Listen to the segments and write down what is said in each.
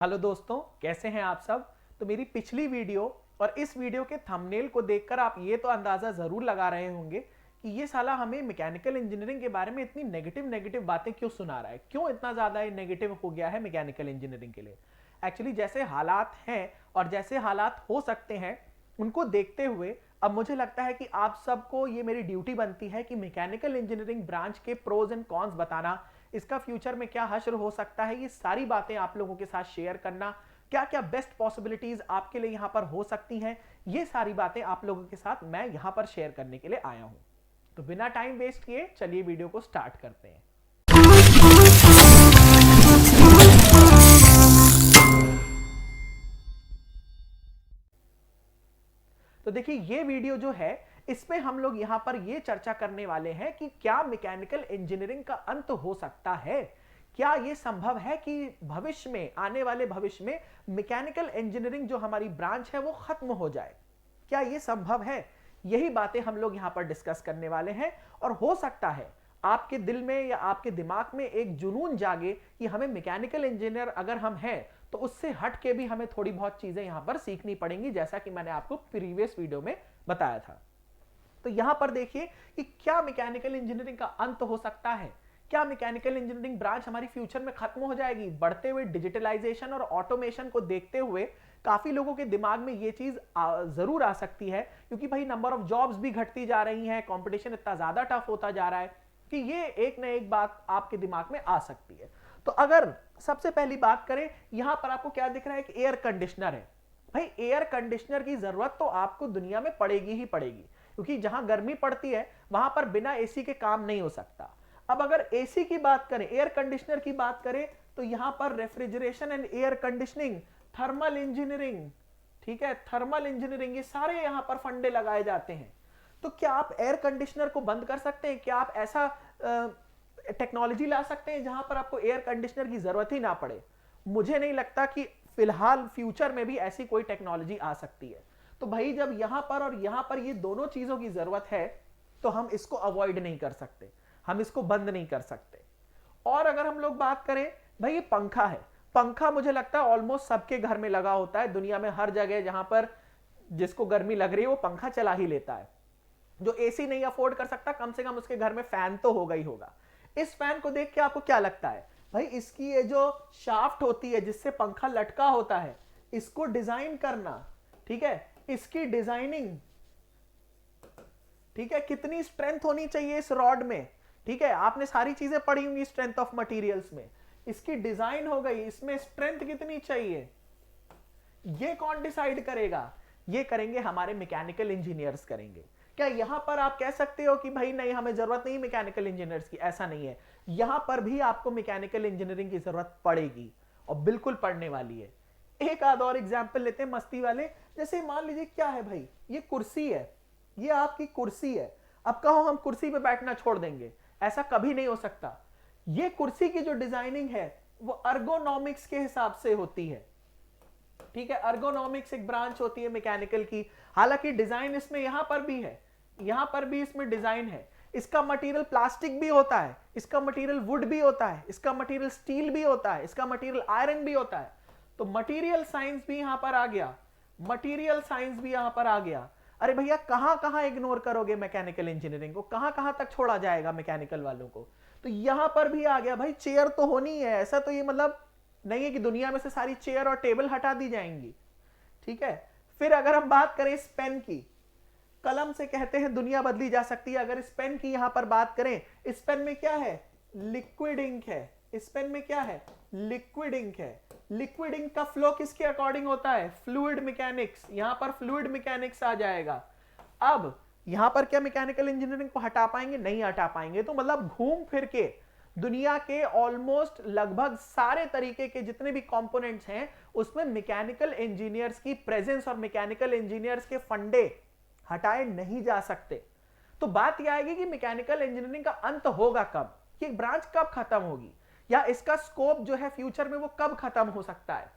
Hello दोस्तों, कैसे हैं आप सब। तो मेरी पिछली वीडियो और इस वीडियो के थंबनेल को देखकर आप ये तो अंदाजा जरूर लगा रहे होंगे कि ये साला हमें मैकेनिकल इंजीनियरिंग के बारे में इतनी नेगेटिव नेगेटिव बातें क्यों सुना रहा है, क्यों इतना ज्यादा नेगेटिव हो गया है मैकेनिकल इंजीनियरिंग के लिए। एक्चुअली जैसे हालात हैं और जैसे हालात हो सकते हैं उनको देखते हुए अब मुझे लगता है कि आप सबको ये मेरी ड्यूटी बनती है कि मैकेनिकल इंजीनियरिंग ब्रांच के प्रोज एंड कॉन्स बताना, इसका फ्यूचर में क्या हश्र हो सकता है, ये सारी बातें आप लोगों के साथ शेयर करना, क्या क्या बेस्ट पॉसिबिलिटीज आपके लिए यहां पर हो सकती हैं, ये सारी बातें आप लोगों के साथ मैं यहां पर शेयर करने के लिए आया हूं। तो बिना टाइम वेस्ट किए चलिए वीडियो को स्टार्ट करते हैं। तो देखिए ये वीडियो जो है इसमें हम लोग यहां पर ये चर्चा करने वाले हैं कि क्या मैकेनिकल इंजीनियरिंग का अंत हो सकता है, क्या यह संभव है कि भविष्य में, आने वाले भविष्य में मैकेनिकल इंजीनियरिंग जो हमारी ब्रांच है वो खत्म हो जाए, क्या यह संभव है। यही बातें हम लोग यहां पर डिस्कस करने वाले हैं। और हो सकता है आपके दिल में या आपके दिमाग में एक जुनून जागे कि हमें मैकेनिकल इंजीनियर अगर हम हैं तो उससे हट के भी हमें थोड़ी बहुत चीजें यहां पर सीखनी पड़ेंगी, जैसा कि मैंने आपको प्रीवियस वीडियो में बताया था। तो यहां पर देखिए कि क्या मैकेनिकल इंजीनियरिंग का अंत हो सकता है, क्या मैकेनिकल इंजीनियरिंग ब्रांच हमारी फ्यूचर में खत्म हो जाएगी। बढ़ते हुए डिजिटलाइजेशन और ऑटोमेशन को देखते हुए काफी लोगों के दिमाग में यह चीज जरूर आ सकती है, क्योंकि भाई नंबर ऑफ जॉब्स भी घटती जा रही हैं, कंपटीशन इतना ज्यादा टफ होता जा रहा है कि ये एक ना एक बात आपके दिमाग में आ सकती है। तो अगर सबसे पहली बात करें, यहां पर आपको क्या दिख रहा है कि एयर कंडीशनर है। भाई एयर कंडीशनर की जरूरत तो आपको दुनिया में पड़ेगी ही पड़ेगी, क्योंकि जहां गर्मी पड़ती है वहां पर बिना एसी के काम नहीं हो सकता। अब अगर एसी की बात करें, एयर कंडीशनर की बात करें, तो यहां पर refrigeration and air conditioning, thermal engineering, ठीक है, थर्मल इंजीनियरिंग, ये सारे यहां पर फंडे लगाए जाते हैं। तो क्या आप एयर कंडीशनर को बंद कर सकते हैं? क्या आप ऐसा टेक्नोलॉजी ला सकते हैं जहां पर आपको एयर कंडीशनर की जरूरत ही ना पड़े? मुझे नहीं लगता कि फिलहाल फ्यूचर में भी ऐसी कोई टेक्नोलॉजी आ सकती है। तो भाई जब यहां पर और यहां पर ये दोनों चीजों की जरूरत है तो हम इसको अवॉइड नहीं कर सकते, हम इसको बंद नहीं कर सकते। और अगर हम लोग बात करें, भाई ये पंखा है, पंखा मुझे लगता है ऑलमोस्ट सबके घर में लगा होता है, दुनिया में हर जगह जहां पर जिसको गर्मी लग रही है वो पंखा चला ही लेता है। जो एसी नहीं अफोर्ड कर सकता कम से कम उसके घर में फैन तो होगा ही होगा। इस फैन को देख के आपको क्या लगता है? भाई इसकी ये जो शाफ्ट होती है जिससे पंखा लटका होता है, इसको डिजाइन करना, ठीक है, इसकी डिजाइनिंग, ठीक है, कितनी स्ट्रेंथ होनी चाहिए इस रॉड में, ठीक है, आपने सारी चीजें पढ़ी होंगी स्ट्रेंथ ऑफ मटेरियल्स में। इसकी डिजाइन हो गई, इसमें स्ट्रेंथ कितनी चाहिए, ये कौन डिसाइड करेगा? ये करेंगे हमारे मैकेनिकल इंजीनियर्स करेंगे। क्या यहां पर आप कह सकते हो कि भाई नहीं हमें जरूरत नहीं मैकेनिकल इंजीनियर्स की? ऐसा नहीं है, यहां पर भी आपको मैकेनिकल इंजीनियरिंग की जरूरत पड़ेगी और बिल्कुल पड़ने वाली है। एक आध और एग्जांपल लेते हैं मस्ती वाले। जैसे मान लीजिए क्या है भाई, ये कुर्सी है, ये आपकी कुर्सी है। अब कहो हम कुर्सी पे बैठना छोड़ देंगे, ऐसा कभी नहीं हो सकता। ये कुर्सी की जो डिजाइनिंग है वो अर्गोनॉमिक्स के हिसाब से होती है, ठीक है। अर्गोनॉमिक्स एक ब्रांच होती है मैकेनिकल की, हालांकि डिजाइन इसमें यहां पर भी है, यहां पर भी इसमें डिजाइन है। इसका मटेरियल प्लास्टिक भी होता है, इसका मटेरियल वुड भी होता है, इसका मटेरियल स्टील भी होता है, इसका मटेरियल आयरन भी होता है। तो मटेरियल साइंस भी यहां पर आ गया, मटेरियल साइंस भी यहां पर आ गया। अरे भैया कहां कहां इग्नोर करोगे मैकेनिकल इंजीनियरिंग को, कहां कहां तक छोड़ा जाएगा मैकेनिकल वालों को? तो यहां पर भी आ गया भाई, चेयर तो होनी है, ऐसा तो ये मतलब नहीं है कि दुनिया में से सारी चेयर और टेबल हटा दी जाएंगी, ठीक है। फिर अगर हम बात करें इस पेन की, कलम से कहते हैं दुनिया बदली जा सकती है। अगर इस पेन की यहां पर बात करें, इस पेन में क्या है? लिक्विड इंक है। इस पेन में क्या है? लिक्विड इंक है। लिक्विड इंक का फ्लो किसके अकॉर्डिंग होता है? Fluid mechanics. यहां पर फ्लूइड मैकेनिक्स आ जाएगा। अब यहां पर क्या मैकेनिकल इंजीनियरिंग को हटा पाएंगे? नहीं हटा पाएंगे। तो मतलब घूम फिर के दुनिया के ऑलमोस्ट लगभग सारे तरीके के जितने भी कंपोनेंट्स हैं उसमें मैकेनिकल इंजीनियर्स की प्रेजेंस और मैकेनिकल इंजीनियर्स के फंडे हटाए नहीं जा सकते। तो बात यह आएगी कि मैकेनिकल इंजीनियरिंग का अंत होगा कब, कि ब्रांच कब खत्म होगी, या इसका स्कोप जो है फ्यूचर में वो कब खत्म हो सकता है।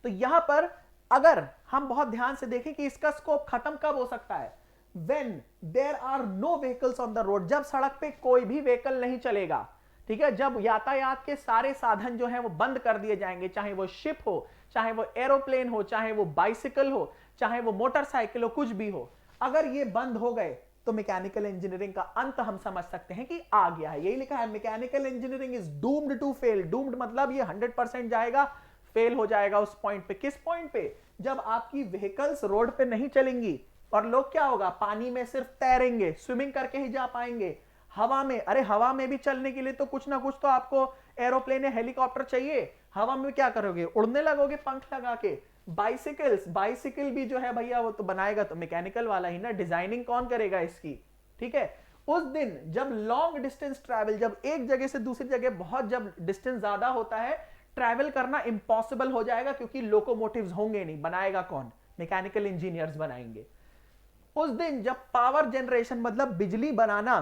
तो यहां पर अगर हम बहुत ध्यान से देखें कि इसका स्कोप खत्म कब हो सकता है, when there are no vehicles on the road, जब सड़क पे कोई भी व्हीकल नहीं चलेगा, ठीक है, जब यातायात के सारे साधन जो है वो बंद कर दिए जाएंगे, चाहे वो शिप हो, चाहे वो एरोप्लेन हो, चाहे वो बाइसिकल हो, चाहे वो मोटरसाइकिल हो, कुछ भी हो, अगर ये बंद हो गए तो मैकेनिकल इंजीनियरिंग का अंत हम समझ सकते हैं कि आ गया है। यही लिखा है, mechanical engineering is doomed to fail. Doomed मतलब ये 100% जाएगा, फेल हो जाएगा उस पॉइंट पे। किस पॉइंट पे? जब आपकी व्हीकल्स रोड पे नहीं चलेंगी और लोग क्या होगा, पानी में सिर्फ तैरेंगे, स्विमिंग करके ही जा पाएंगे। हवा में, अरे हवा में भी चलने के लिए तो कुछ ना कुछ तो आपको एरोप्लेन या हेलीकॉप्टर चाहिए। हवा में क्या करोगे, उड़ने लगोगे पंख लगा के। बाइसिकल्स, बाइसिकल भी जो है भैया वो तो बनाएगा तो मैकेनिकल वाला ही ना, डिजाइनिंग कौन करेगा इसकी, ठीक है। उस दिन जब लॉन्ग डिस्टेंस ट्रैवल, जब एक जगह से दूसरी जगह बहुत, जब डिस्टेंस ज्यादा होता है, ट्रैवल करना इंपॉसिबल हो जाएगा, क्योंकि लोकोमोटिव्स होंगे नहीं, बनाएगा कौन, मैकेनिकल इंजीनियर्स बनाएंगे। उस दिन जब पावर जनरेशन मतलब बिजली बनाना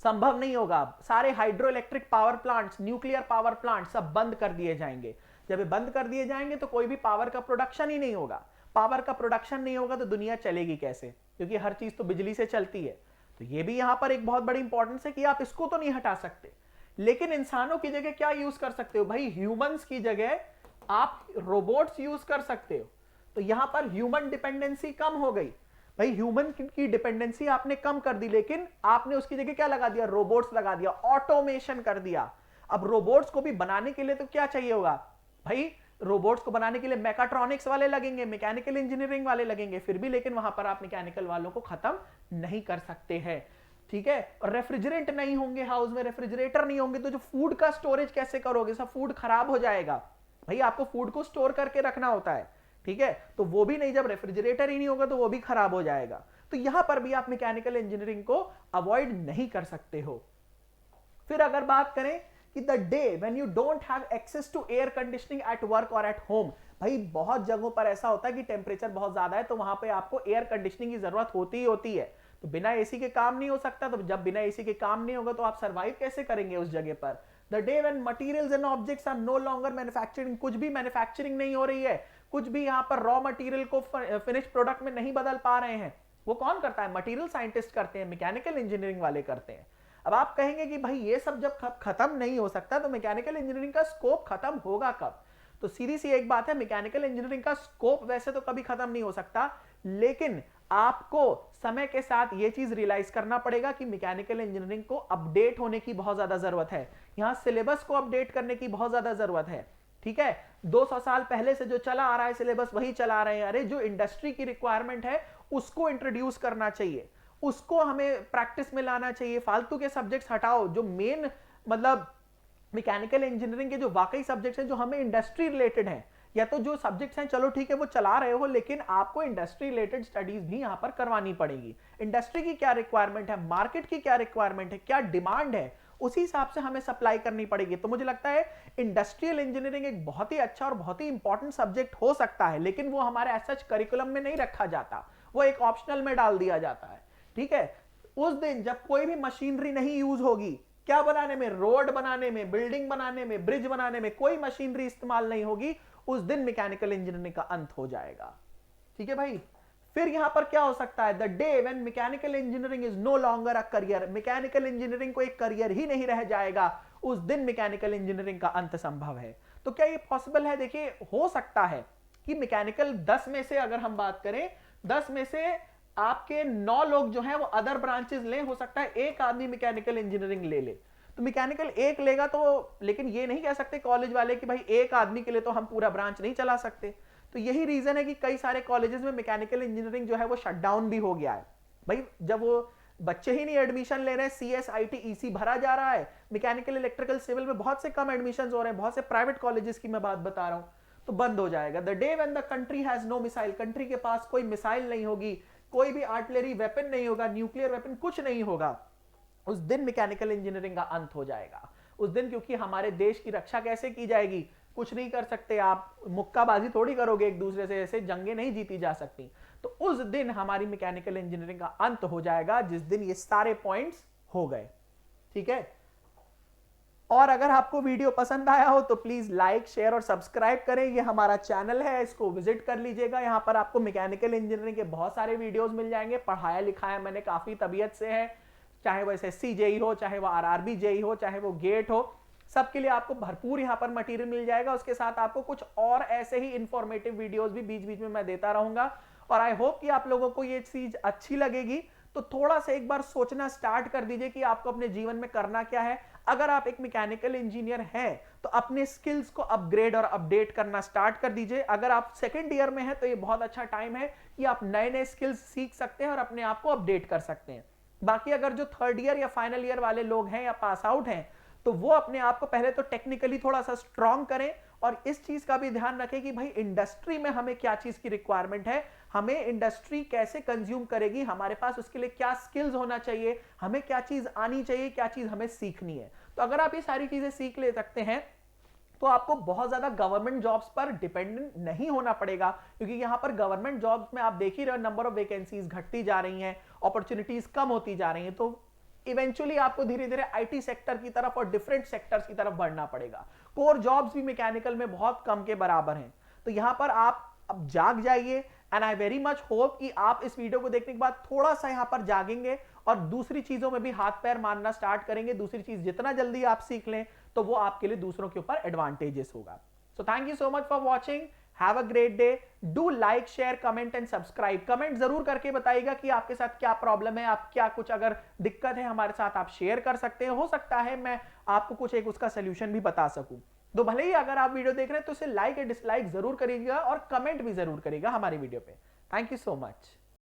संभव नहीं होगा, सारे hydro electric power plants, nuclear power plant सब बंद कर दिए जाएंगे। जब ये बंद कर दिए जाएंगे तो कोई भी पावर का प्रोडक्शन ही नहीं होगा। पावर का प्रोडक्शन नहीं होगा तो दुनिया चलेगी कैसे, क्योंकि हर चीज तो बिजली से चलती है। तो ये भी यहां पर एक बहुत बड़ी इंपॉर्टेंस है कि आप इसको तो नहीं हटा सकते, लेकिन इंसानों की जगह क्या यूज कर सकते हो भाई, ह्यूमंस की जगह आप रोबोट्स यूज कर सकते हो। तो यहां पर ह्यूमन डिपेंडेंसी कम हो गई भाई, ह्यूमन की डिपेंडेंसी आपने कम कर दी, लेकिन आपने उसकी जगह क्या लगा दिया, रोबोट्स लगा दिया, ऑटोमेशन कर दिया। अब रोबोट्स को भी बनाने के लिए तो क्या चाहिए होगा भाई, रोबोट्स को बनाने के लिए मैकाट्रॉनिक्स वाले लगेंगे, मैकेनिकल इंजीनियरिंग वाले लगेंगे, फिर भी लेकिन वहां पर आप मैकेनिकल वालों को खत्म नहीं कर सकते हैं, ठीक है। और रेफ्रिजरेंट नहीं होंगे हाउस में, रेफ्रिजरेटर नहीं होंगे तो जो फूड का स्टोरेज कैसे करोगे, सब फूड खराब हो जाएगा भाई, आपको फूड को स्टोर करके रखना होता है, ठीक है। तो वो भी नहीं, जब रेफ्रिजरेटर ही नहीं होगा तो वो भी खराब हो जाएगा। तो यहां पर भी आप मैकेनिकल इंजीनियरिंग को अवॉइड नहीं कर सकते हो। फिर अगर बात करें कि the day when you don't have access to air conditioning at work और एट होम, भाई बहुत जगहों पर ऐसा होता है कि टेम्परेचर बहुत ज्यादा है तो वहां पे आपको एयर कंडीशनिंग की जरूरत होती ही होती है। तो बिना एसी के काम नहीं हो सकता, तो जब बिना एसी के काम नहीं होगा तो आप सर्वाइव कैसे करेंगे उस जगह पर। The day when materials and objects are no longer manufacturing, कुछ भी मैन्युफैक्चरिंग नहीं हो रही है, कुछ भी यहां पर रॉ मटेरियल को फिनिश प्रोडक्ट में नहीं बदल पा रहे हैं, वो कौन करता है, मटेरियल साइंटिस्ट करते हैं, मैकेनिकल इंजीनियरिंग वाले करते हैं। अब आप कहेंगे कि भाई ये सब जब खत्म नहीं हो सकता तो मैकेनिकल इंजीनियरिंग का स्कोप खत्म होगा कब। तो सीधी सी एक बात है, मैकेनिकल इंजीनियरिंग का स्कोप वैसे तो कभी खत्म नहीं हो सकता, लेकिन आपको समय के साथ यह चीज रियलाइज करना पड़ेगा कि मैकेनिकल इंजीनियरिंग को अपडेट होने की बहुत ज्यादा जरूरत है, यहां सिलेबस को अपडेट करने की बहुत ज्यादा जरूरत है, ठीक है। 200 साल पहले से जो चला आ रहा है सिलेबस वही चला रहे हैं, अरे जो इंडस्ट्री की रिक्वायरमेंट है उसको इंट्रोड्यूस करना चाहिए, उसको हमें प्रैक्टिस में लाना चाहिए। फालतू के सब्जेक्ट्स हटाओ, जो मेन मतलब मैकेनिकल इंजीनियरिंग के जो वाकई सब्जेक्ट्स हैं जो हमें इंडस्ट्री रिलेटेड हैं, या तो जो सब्जेक्ट्स हैं चलो ठीक है वो चला रहे हो, लेकिन आपको इंडस्ट्री रिलेटेड स्टडीज भी यहां पर करवानी पड़ेगी। इंडस्ट्री की क्या रिक्वायरमेंट है, मार्केट की क्या रिक्वायरमेंट है, क्या डिमांड है, उसी हिसाब से हमें सप्लाई करनी पड़ेगी। तो मुझे लगता है इंडस्ट्रियल इंजीनियरिंग एक बहुत ही अच्छा और बहुत ही इंपॉर्टेंट सब्जेक्ट हो सकता है, लेकिन वो हमारे एज सच करिकुलम में नहीं रखा जाता, वो एक ऑप्शनल में डाल दिया जाता है, ठीक है। उस दिन जब कोई भी मशीनरी नहीं यूज होगी, क्या बनाने में, रोड बनाने में, बिल्डिंग बनाने में, ब्रिज बनाने में कोई मशीनरी इस्तेमाल नहीं होगी, उस दिन मैकेनिकल इंजीनियरिंग का अंत हो जाएगा, ठीक है भाई। फिर यहां पर क्या हो सकता है, the day when mechanical engineering is no longer a career, mechanical engineering को एक करियर ही नहीं रह जाएगा, उस दिन मैकेनिकल इंजीनियरिंग का अंत संभव है। तो क्या ये पॉसिबल है, देखिए हो सकता है कि मैकेनिकल 10 में से अगर हम बात करें, 10 में से आपके 9 लोग जो हैं वो अदर ब्रांचेस लें, हो सकता है एक आदमी मैकेनिकल इंजीनियरिंग ले ले, तो मैकेनिकल एक लेगा तो, लेकिन ये नहीं कह सकते कॉलेज वाले कि भाई एक आदमी के लिए तो हम पूरा ब्रांच नहीं चला सकते। तो यही रीजन है कि कई सारे कॉलेजेस में मैकेनिकल इंजीनियरिंग जो है वो शट डाउन भी हो गया है भाई, जब वो बच्चे ही नहीं एडमिशन ले रहे हैं, CS IT EC भरा जा रहा है, मैकेनिकल इलेक्ट्रिकल सिविल में बहुत से कम एडमिशन हो रहे हैं, बहुत से प्राइवेट कॉलेजेस की मैं बात बता रहा हूं, तो बंद हो जाएगा। The day when the country has no missile, country के पास कोई मिसाइल नहीं होगी, कोई भी आर्टिलरी वेपन नहीं होगा, न्यूक्लियर वेपन कुछ नहीं होगा, उस दिन मैकेनिकल इंजीनियरिंग का अंत हो जाएगा। उस दिन क्योंकि हमारे देश की रक्षा कैसे की जाएगी, कुछ नहीं कर सकते आप, मुक्काबाजी थोड़ी करोगे एक दूसरे से, ऐसे जंगें नहीं जीती जा सकती। तो उस दिन हमारी मैकेनिकल इंजीनियरिंग का अंत हो जाएगा, जिस दिन ये सारे पॉइंट्स हो गए, ठीक है। और अगर आपको वीडियो पसंद आया हो तो प्लीज लाइक, शेयर और सब्सक्राइब करें, ये हमारा चैनल है, इसको विजिट कर लीजिएगा। यहाँ पर आपको मैकेनिकल इंजीनियरिंग के बहुत सारे वीडियोस मिल जाएंगे, पढ़ाया लिखाया मैंने काफी तबीयत से है, चाहे वो एसएससी जेई हो, चाहे वो आरआरबी जेई हो, चाहे वो गेट हो, सबके लिए आपको भरपूर यहां पर मटेरियल मिल जाएगा। उसके साथ आपको कुछ और ऐसे ही इंफॉर्मेटिव वीडियोस भी बीच बीच में मैं देता रहूंगा। और आई होप कि आप लोगों को ये चीज अच्छी लगेगी। तो थोड़ा सा एक बार सोचना स्टार्ट कर दीजिए कि आपको अपने जीवन में करना क्या है। अगर आप एक मैकेनिकल इंजीनियर हैं तो अपने स्किल्स को अपग्रेड और अपडेट करना स्टार्ट कर दीजिए। अगर आप सेकेंड ईयर में हैं तो ये बहुत अच्छा टाइम है कि आप नए नए स्किल्स सीख सकते हैं और अपने आप को अपडेट कर सकते हैं। बाकी अगर जो थर्ड ईयर या फाइनल ईयर वाले लोग हैं या पास आउट हैं तो वो अपने आप को पहले तो टेक्निकली थोड़ा सा स्ट्रांग करें और इस चीज का भी ध्यान रखें कि भाई इंडस्ट्री में हमें क्या चीज की रिक्वायरमेंट है, हमें इंडस्ट्री कैसे कंज्यूम करेगी, हमारे पास उसके लिए क्या स्किल्स होना चाहिए, हमें क्या चीज आनी चाहिए, क्या चीज हमें सीखनी है। तो अगर आप ये सारी चीजें सीख ले सकते हैं तो आपको बहुत ज्यादा गवर्नमेंट जॉब्स पर डिपेंडेंट नहीं होना पड़ेगा, क्योंकि यहां पर गवर्नमेंट जॉब्स में आप देख ही रहे हो नंबर ऑफ वैकेंसीज घटती जा रही हैं, अपॉर्चुनिटीज कम होती जा रही हैं। तो इवेंचुअली आपको धीरे धीरे आईटी सेक्टर की तरफ और डिफरेंट सेक्टर्स की तरफ बढ़ना पड़ेगा। कोर जॉब्स भी मैकेनिकल में बहुत कम के बराबर हैं। तो यहां पर आप अब जाग जाइए and I very much hope कि आप इस वीडियो को देखने के बाद थोड़ा सा यहां पर जागेंगे और दूसरी चीजों में भी हाथ पैर मारना स्टार्ट करेंगे। दूसरी चीज जितना जल्दी आप सीख लें तो वो आपके लिए दूसरों के ऊपर एडवांटेजेस होगा। So thank you so much for watching. Have a great day. Do like, share, comment and subscribe. Comment जरूर करके बताइएगा कि आपके साथ क्या प्रॉब्लम है, आप क्या कुछ अगर दिक्कत है हमारे साथ आप शेयर कर सकते हैं। हो सकता है मैं आपको कुछ एक उसका सोल्यूशन भी बता सकूं। तो भले ही अगर आप वीडियो देख रहे हैं तो इसे लाइक या डिसलाइक जरूर करिएगा और कमेंट भी जरूर करिएगा हमारी वीडियो पे। Thank you so much.